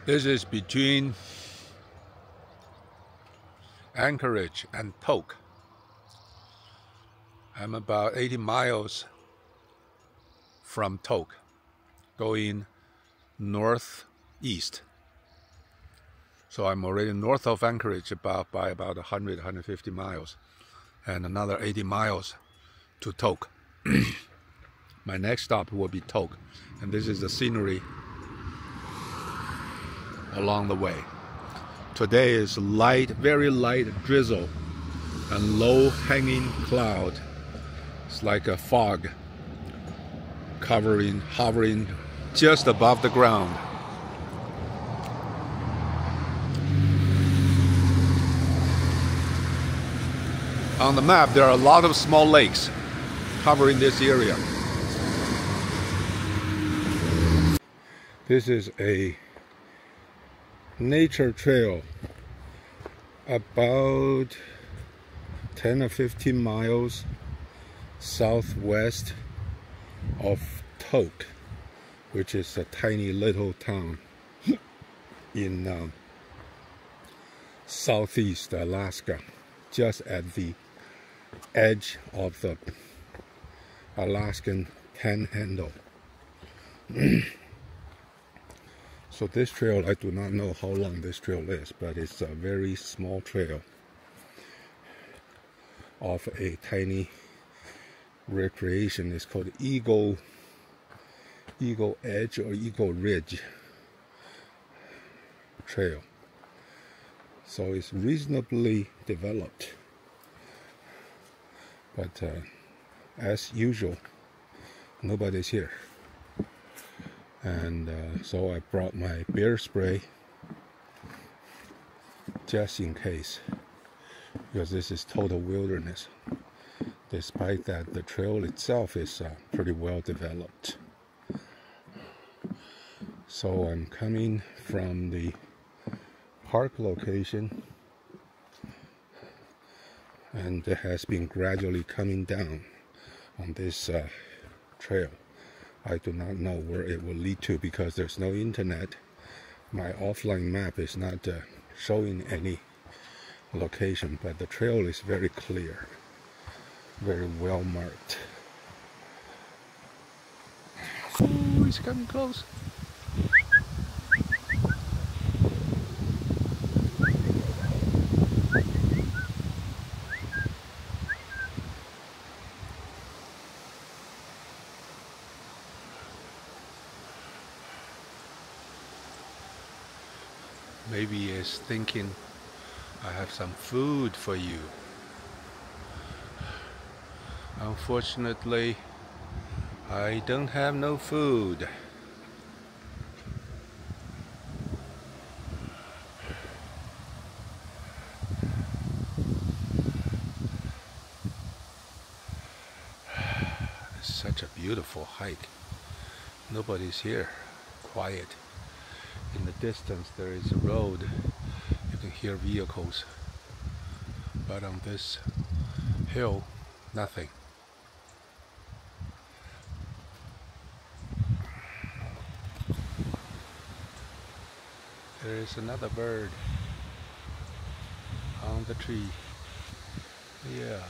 This is between Anchorage and Tok. I'm about 80 miles from Tok, going northeast. So I'm already north of Anchorage by about 150 miles, and another 80 miles to Tok. My next stop will be Tok, and this is the scenery along the way. Today is light, very light drizzle and low hanging cloud. It's like a fog hovering just above the ground. On the map, there are a lot of small lakes covering this area. This is a nature trail about 10 or 15 miles southwest of Tok, which is a tiny little town in southeast Alaska, just at the edge of the Alaskan Panhandle. So this trail, I do not know how long this trail is, but it's a very small trail of a tiny recreation. It's called Eagle Edge or Eagle Ridge Trail. So it's reasonably developed, but as usual, nobody's here. And so I brought my bear spray just in case, because this is total wilderness. Despite that, the trail itself is pretty well developed. So I'm coming from the park location, and it has been gradually coming down on this trail. I do not know where it will lead to because there's no internet. My offline map is not showing any location, but the trail is very clear, very well marked. Oh, it's coming close. Maybe it's thinking I have some food for you. Unfortunately, I don't have no food. It's such a beautiful hike. Nobody's here. Quiet. In the distance there is a road. You can hear vehicles. But on this hill, nothing. There is another bird on the tree. Yeah.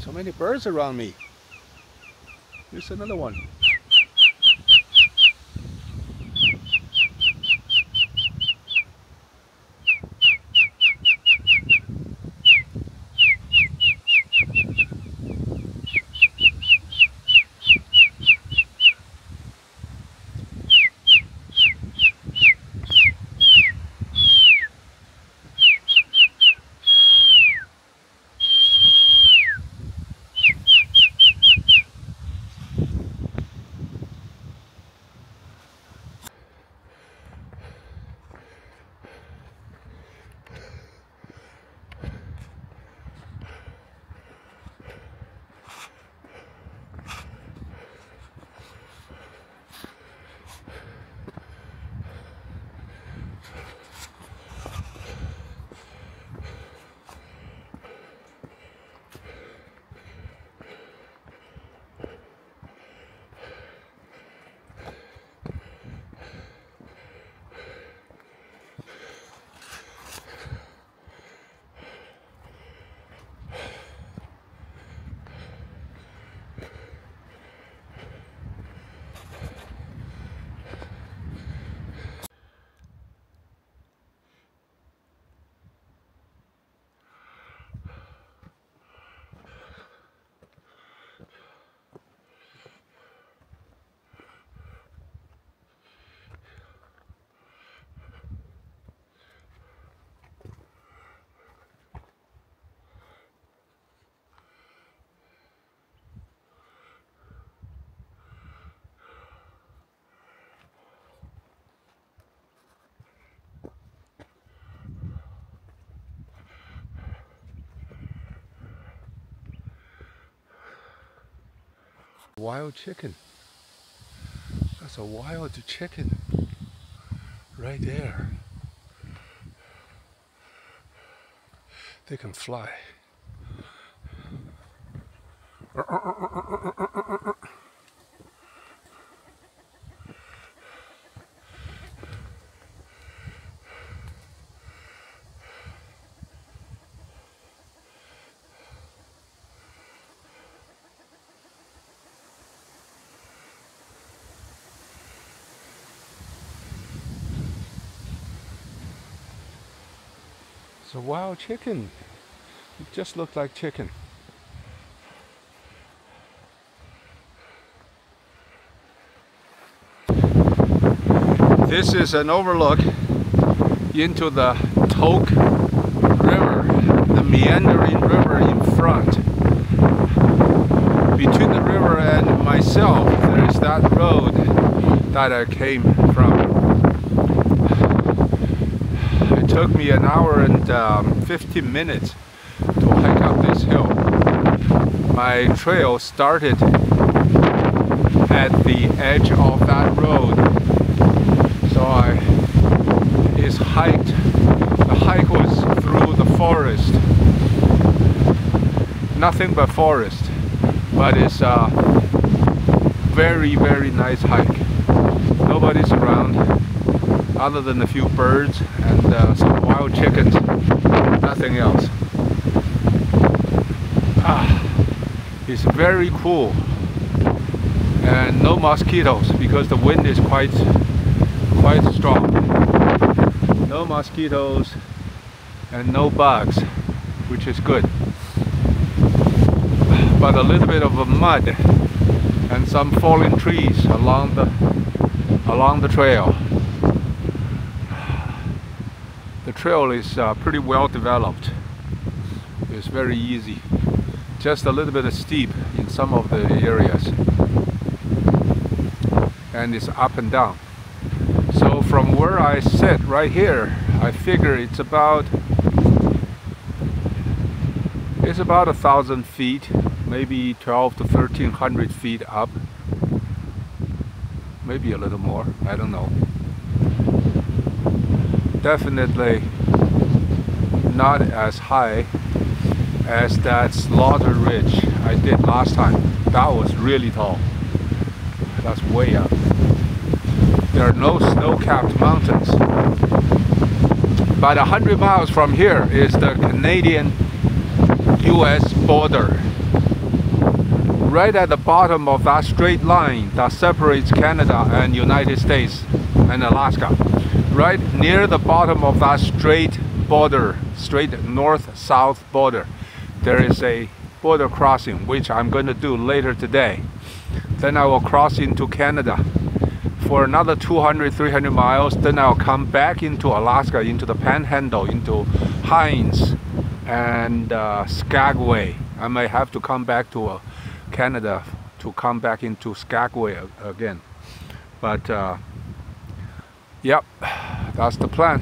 So many birds around me. Here's another one. Wild chicken. That's a wild chicken right there. They can fly. It's a wild chicken. It just looked like chicken. This is an overlook into the Toke River, the meandering river in front. Between the river and myself, there is that road that I came from. It took me an hour and 15 minutes to hike up this hill. My trail started at the edge of that road, so the hike was through the forest. Nothing but forest, but it's a very, very nice hike. Nobody's around other than a few birds and some wild chickens. Nothing else. It's very cool, and no mosquitoes because the wind is quite strong. No mosquitoes and no bugs, which is good. But a little bit of a mud and some fallen trees along the trail. The trail is pretty well developed. It's very easy. Just a little bit steep in some of the areas, and it's up and down. So from where I sit right here, I figure it's about 1,000 feet, maybe 1,200 to 1,300 feet up, maybe a little more, I don't know. Definitely not as high as that Slaughter Ridge I did last time. That was really tall. That's way up. There are no snow-capped mountains. About 100 miles from here is the Canadian-US border. Right at the bottom of that straight line that separates Canada and United States and Alaska. Right near the bottom of that straight border, straight north-south border, there is a border crossing, which I'm going to do later today. Then I will cross into Canada for another 200-300 miles. Then I'll come back into Alaska, into the Panhandle, into Hines and Skagway. I may have to come back to Canada to come back into Skagway again. But yep, that's the plan.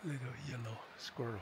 Little yellow squirrel.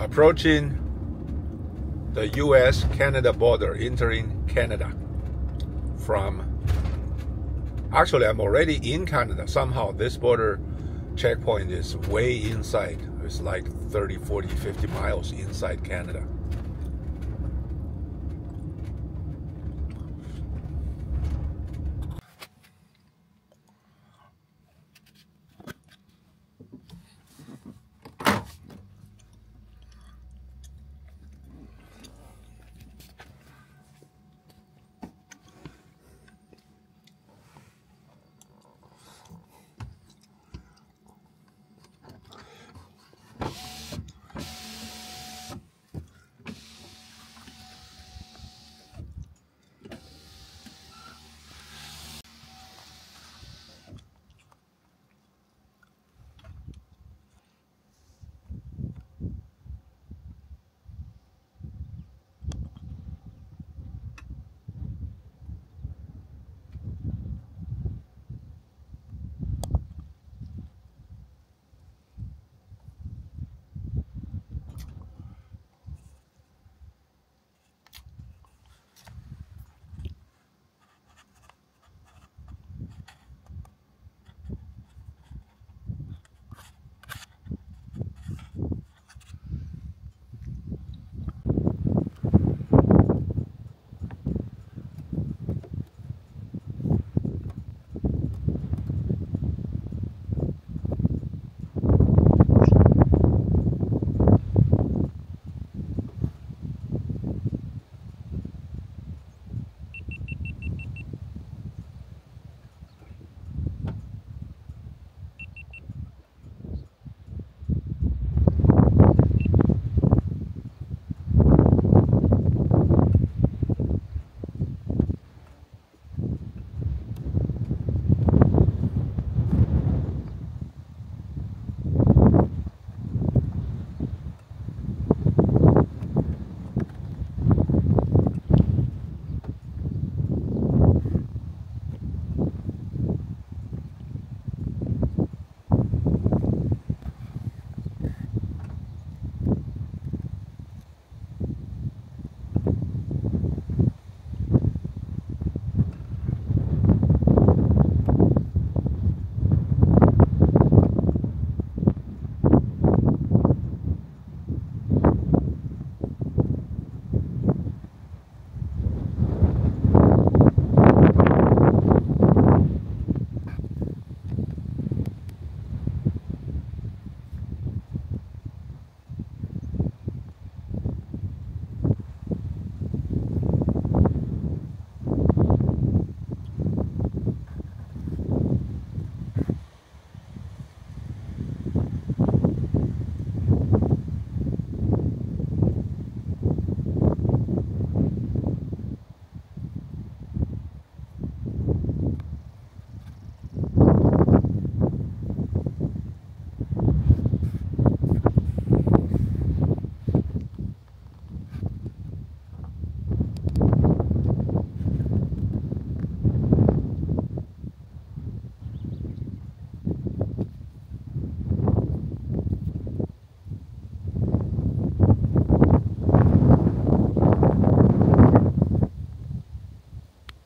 Approaching the US-Canada border, entering Canada from, actually I'm already in Canada. Somehow this border checkpoint is way inside. It's like 30, 40, 50 miles inside Canada.